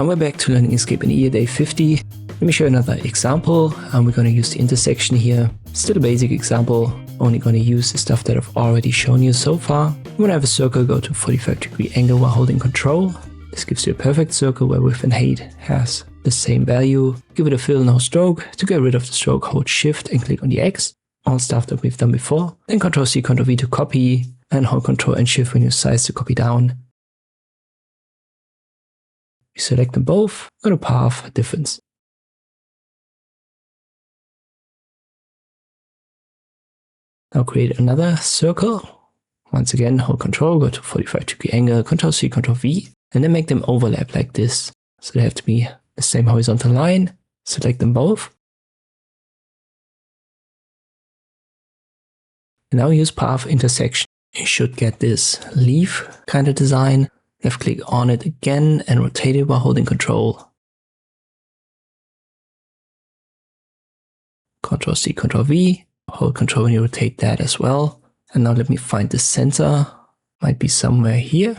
And we're back to learning Inkscape in year day 50. Let me show you another example. We're going to use the intersection here. Still a basic example. Only going to use the stuff that I've already shown you so far. You want to have a circle, go to 45-degree angle while holding Control. This gives you a perfect circle where width and height has the same value. Give it a fill, no stroke. To get rid of the stroke, hold Shift and click on the X. All stuff that we've done before. Then Ctrl-C, Ctrl-V to copy, and hold Ctrl and Shift when you size to copy down. You select them both, go to Path, Difference. Now create another circle. Once again, hold Ctrl, go to 45-degree angle, Ctrl-C, Ctrl-V, and then make them overlap like this. So they have to be the same horizontal line. Select them both. And now use Path Intersection. You should get this leaf kind of design. Left click on it again and rotate it while holding Control. Ctrl-C, Ctrl-V. Hold Control when you rotate that as well. And now let me find the center. Might be somewhere here.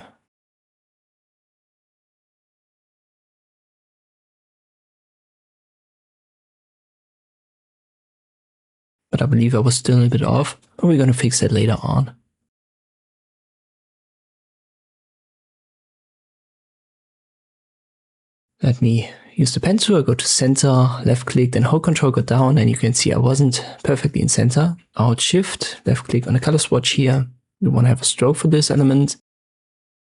But I believe I was still a little bit off. But we're going to fix that later on. Let me use the pen tool, go to center, left click, then hold Control, go down, and you can see I wasn't perfectly in center. Hold Shift, left click on the color swatch here. We want to have a stroke for this element.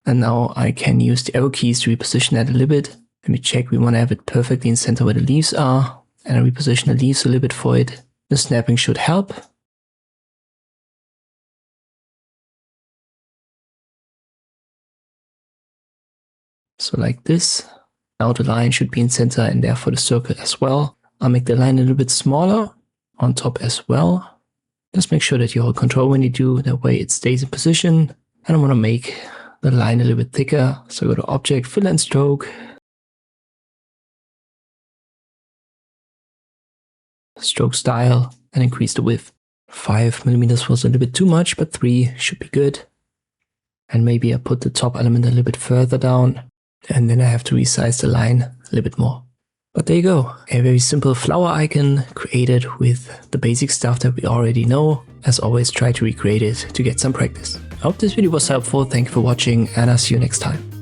And now I can use the arrow keys to reposition that a little bit. Let me check, we want to have it perfectly in center where the leaves are. And I reposition the leaves a little bit for it. The snapping should help. So like this. Now the line should be in center and therefore the circle as well. I'll make the line a little bit smaller on top as well. Just make sure that you hold Control when you do, that way it stays in position. And I want to make the line a little bit thicker. So go to Object, Fill and Stroke. Stroke Style and increase the width. 5 millimeters was a little bit too much, but 3 should be good. And maybe I put the top element a little bit further down. And then I have to resize the line a little bit more. But there you go, a very simple flower icon created with the basic stuff that we already know. As always, try to recreate it to get some practice. I hope this video was helpful, thank you for watching, and I'll see you next time.